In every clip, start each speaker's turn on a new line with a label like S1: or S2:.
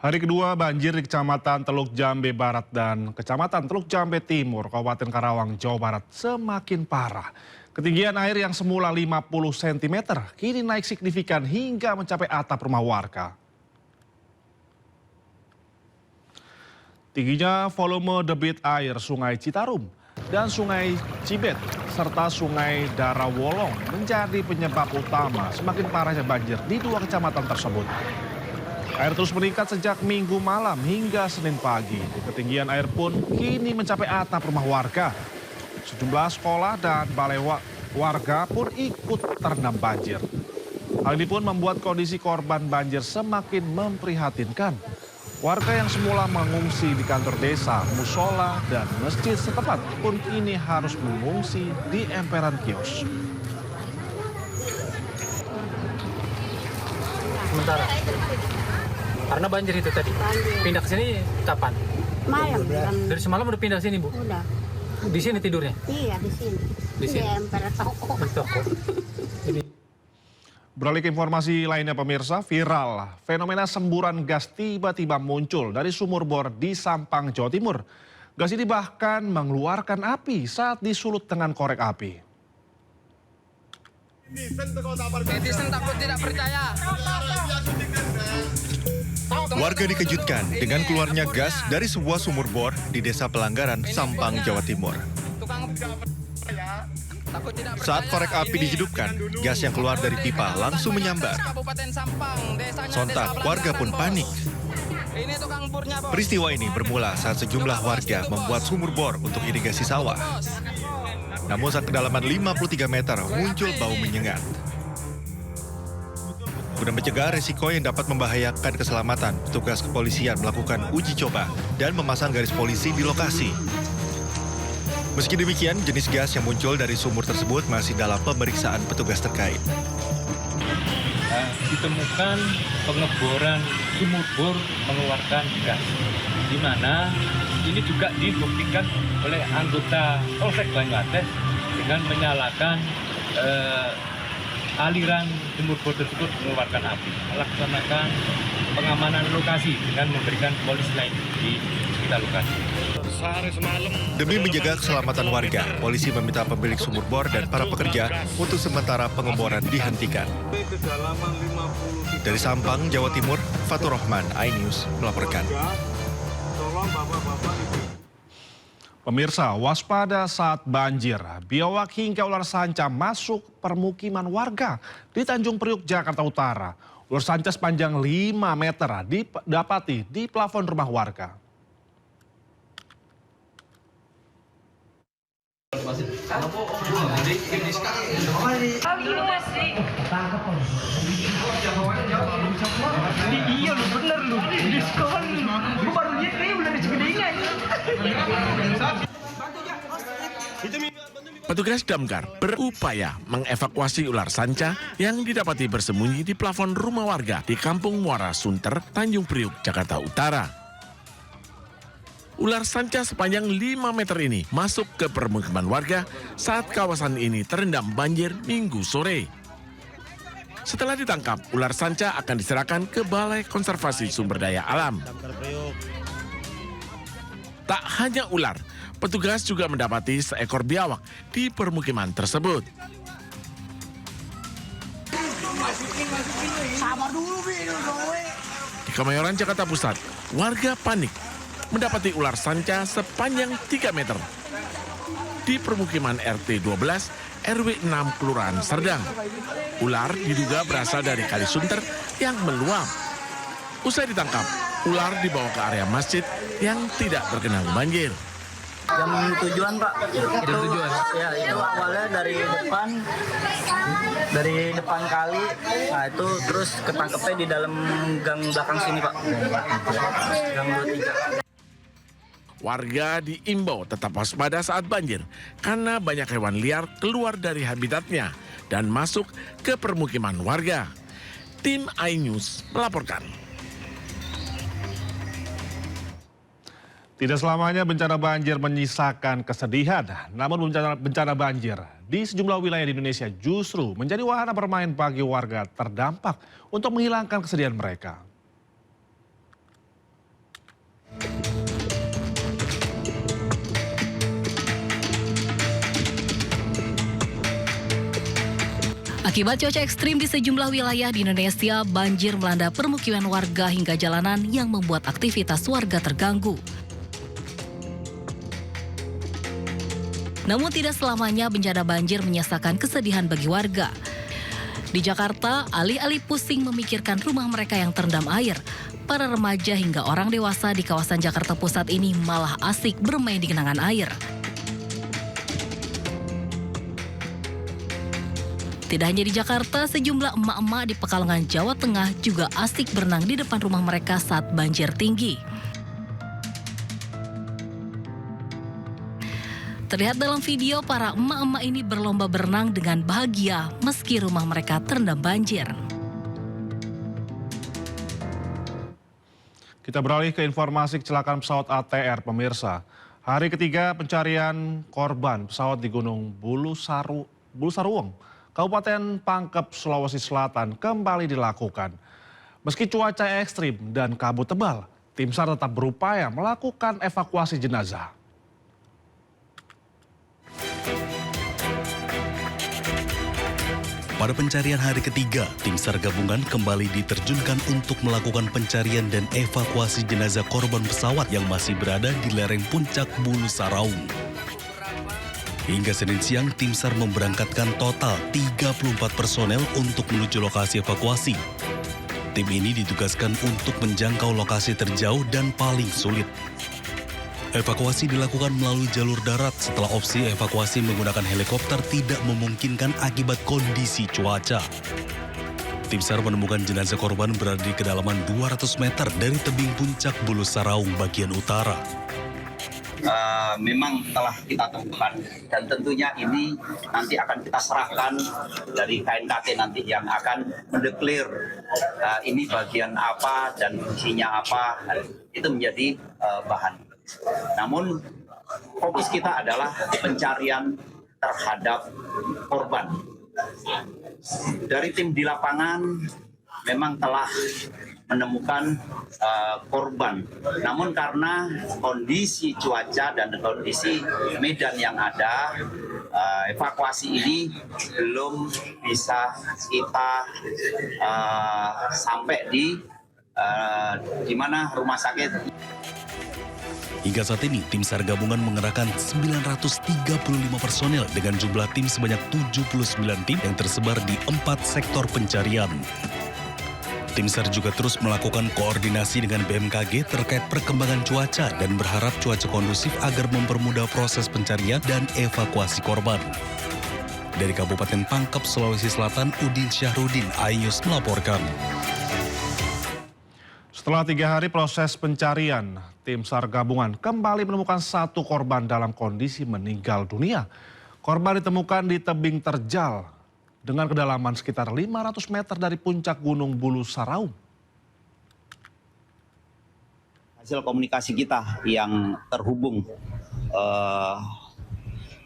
S1: Hari kedua banjir di Kecamatan Teluk Jambe Barat dan Kecamatan Teluk Jambe Timur, Kabupaten Karawang, Jawa Barat semakin parah. Ketinggian air yang semula 50 cm kini naik signifikan hingga mencapai atap rumah warga. Tingginya volume debit air Sungai Citarum dan Sungai Cibet serta Sungai Darawolong menjadi penyebab utama semakin parahnya banjir di dua kecamatan tersebut. Air terus meningkat sejak Minggu malam hingga Senin pagi. Ketinggian air pun kini mencapai atap rumah warga. Sejumlah sekolah dan balai warga pun ikut terendam banjir. Hal ini pun membuat kondisi korban banjir semakin memprihatinkan. Warga yang semula mengungsi di kantor desa, musola, dan masjid setempat pun kini harus mengungsi di emperan kios.
S2: Sementara karena banjir itu tadi. Banjir. Pindah ke sini kapan?
S3: Malam.
S2: Dari semalam udah pindah sini, Bu?
S3: Udah.
S2: Di sini tidurnya?
S3: Iya, di sini.
S2: Di sini.
S3: Di emperan toko.
S1: Beralih ke informasi lainnya pemirsa, viral. Fenomena semburan gas tiba-tiba muncul dari sumur bor di Sampang, Jawa Timur. Gas ini bahkan mengeluarkan api saat disulut dengan korek api.
S4: Netizen takut tidak percaya.
S5: Warga dikejutkan dengan keluarnya gas dari sebuah sumur bor di Desa Pelanggaran, Sampang, Jawa Timur. Saat korek api dihidupkan, gas yang keluar dari pipa langsung menyambar. Sontak, warga pun panik. Peristiwa ini bermula saat sejumlah warga membuat sumur bor untuk irigasi sawah. Namun saat kedalaman 53 meter muncul bau menyengat. Guna mencegah resiko yang dapat membahayakan keselamatan, petugas kepolisian melakukan uji coba dan memasang garis polisi di lokasi. Meski demikian, jenis gas yang muncul dari sumur tersebut masih dalam pemeriksaan petugas terkait.
S6: Ditemukan pengeboran sumur bor mengeluarkan gas, di mana ini juga dibuktikan oleh anggota Polsek Banyuates dengan menyalakan aliran sumur bor tersebut mengeluarkan api. Melaksanakan pengamanan lokasi dengan memberikan polisi lain di sekitar lokasi.
S5: Demi menjaga keselamatan warga, polisi meminta pemilik sumur bor dan para pekerja untuk sementara pengeboran dihentikan. Dari Sampang, Jawa Timur, Fatur Rahman, iNews melaporkan.
S1: Pemirsa, waspada saat banjir. Biawak hingga ular sanca masuk permukiman warga di Tanjung Priuk, Jakarta Utara. Ular sanca sepanjang 5 meter didapati di plafon rumah warga.
S4: Iya lu bener lu. Di sekolah lu. Gua baru lihat nih udah segedenya.
S7: Petugas damkar berupaya mengevakuasi ular sanca yang didapati bersembunyi di plafon rumah warga di Kampung Muara Sunter, Tanjung Priuk, Jakarta Utara. Ular sanca sepanjang 5 meter ini masuk ke permukiman warga saat kawasan ini terendam banjir Minggu sore. Setelah ditangkap, ular sanca akan diserahkan ke Balai Konservasi Sumber Daya Alam. Tak hanya ular, petugas juga mendapati seekor biawak di permukiman tersebut. Di Kemayoran, Jakarta Pusat, warga panik mendapati ular sanca sepanjang 3 meter di permukiman RT 12 RW 6 Kelurahan Serdang. Ular diduga berasal dari Kali Sunter yang meluap. Usai ditangkap, ular dibawa ke area masjid yang tidak tergenang banjir.
S8: Jam tujuan, Pak.
S2: Jam tujuan?
S8: Ya, itu awalnya dari depan kali. Nah, itu terus ketangkepnya di dalam gang belakang sini, Pak. Gang 23.
S7: Warga diimbau tetap waspada saat banjir karena banyak hewan liar keluar dari habitatnya dan masuk ke permukiman warga. Tim iNews melaporkan.
S1: Tidak selamanya bencana banjir menyisakan kesedihan, namun bencana banjir di sejumlah wilayah di Indonesia justru menjadi wahana bermain bagi warga terdampak untuk menghilangkan kesedihan mereka.
S9: Akibat cuaca ekstrim di sejumlah wilayah di Indonesia, banjir melanda permukiman warga hingga jalanan yang membuat aktivitas warga terganggu. Namun tidak selamanya bencana banjir menyisakan kesedihan bagi warga. Di Jakarta, alih-alih pusing memikirkan rumah mereka yang terendam air, para remaja hingga orang dewasa di kawasan Jakarta Pusat ini malah asik bermain di genangan air. Tidak hanya di Jakarta, sejumlah emak-emak di Pekalongan, Jawa Tengah juga asik berenang di depan rumah mereka saat banjir tinggi. Terlihat dalam video, para emak-emak ini berlomba berenang dengan bahagia meski rumah mereka terendam banjir.
S1: Kita beralih ke informasi kecelakaan pesawat ATR, pemirsa. Hari ketiga pencarian korban pesawat di Gunung Bulu Saruweng, Kabupaten Pangkep, Sulawesi Selatan kembali dilakukan. Meski cuaca ekstrim dan kabut tebal, tim SAR tetap berupaya melakukan evakuasi jenazah.
S10: Pada pencarian hari ketiga, tim SAR gabungan kembali diterjunkan untuk melakukan pencarian dan evakuasi jenazah korban pesawat yang masih berada di lereng puncak Bulu Saruweng. Hingga Senin siang, tim SAR memberangkatkan total 34 personel untuk menuju lokasi evakuasi. Tim ini ditugaskan untuk menjangkau lokasi terjauh dan paling sulit. Evakuasi dilakukan melalui jalur darat setelah opsi evakuasi menggunakan helikopter tidak memungkinkan akibat kondisi cuaca. Tim SAR menemukan jenazah korban berada di kedalaman 200 meter dari tebing puncak Bulu Saruweng bagian utara.
S11: Memang telah kita temukan dan tentunya ini nanti akan kita serahkan dari KNKT nanti yang akan mendeklir ini bagian apa dan fungsinya apa, itu menjadi bahan. Namun fokus kita adalah pencarian terhadap korban. Dari tim di lapangan memang telah menemukan korban. Namun karena kondisi cuaca dan kondisi medan yang ada, evakuasi ini belum bisa kita sampai di mana rumah sakit.
S10: Hingga saat ini, tim SAR gabungan mengerahkan 935 personel dengan jumlah tim sebanyak 79 tim yang tersebar di 4 sektor pencarian. Tim SAR juga terus melakukan koordinasi dengan BMKG terkait perkembangan cuaca dan berharap cuaca kondusif agar mempermudah proses pencarian dan evakuasi korban. Dari Kabupaten Pangkep, Sulawesi Selatan, Udin Syahrudin, iNews melaporkan.
S1: Setelah 3 hari proses pencarian, tim SAR gabungan kembali menemukan 1 korban dalam kondisi meninggal dunia. Korban ditemukan di tebing terjal dengan kedalaman sekitar 500 meter dari puncak Gunung Bulu Saruweng.
S11: Hasil komunikasi kita yang terhubung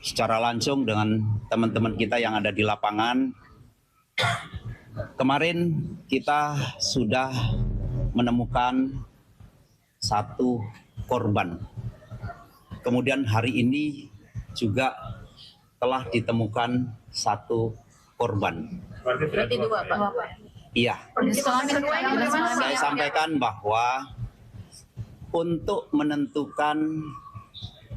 S11: secara langsung dengan teman-teman kita yang ada di lapangan. Kemarin kita sudah menemukan 1 korban. Kemudian hari ini juga telah ditemukan 1 korban.
S3: Berarti 2, Pak.
S11: Iya. Saya sampaikan bahwa untuk menentukan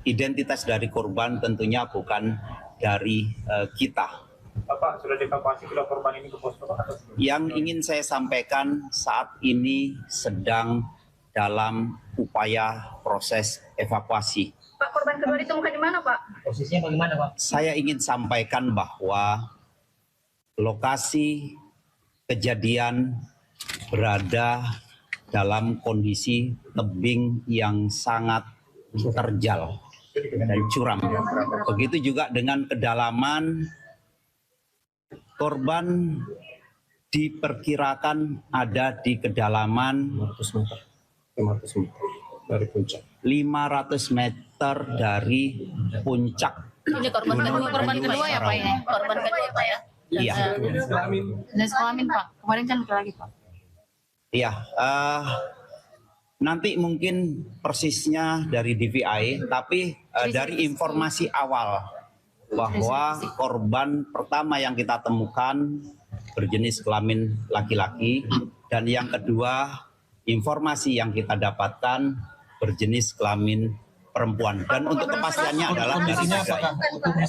S11: identitas dari korban tentunya bukan dari kita.
S2: Bapak sudah dievakuasi kedua korban ini ke posko?
S11: Yang ingin saya sampaikan saat ini sedang dalam upaya proses evakuasi.
S3: Pak, korban kedua ditemukan di mana, Pak?
S2: Posisinya bagaimana, Pak?
S11: Saya ingin sampaikan bahwa lokasi kejadian berada dalam kondisi tebing yang sangat terjal dan curam. Begitu juga dengan kedalaman. Korban diperkirakan ada di kedalaman 500 meter dari puncak.
S3: Ini korban kedua ya, Pak, ya? Korban kedua, Pak, ya?
S11: Iya.
S3: Jenis kelamin, Pak. Kemarin kan laki-laki, Pak.
S11: Iya. Nanti mungkin persisnya dari DVI, tapi dari informasi awal bahwa korban pertama yang kita temukan berjenis kelamin laki-laki, dan yang kedua informasi yang kita dapatkan berjenis kelamin perempuan. Dan untuk kepastiannya adalah dari 3 ini.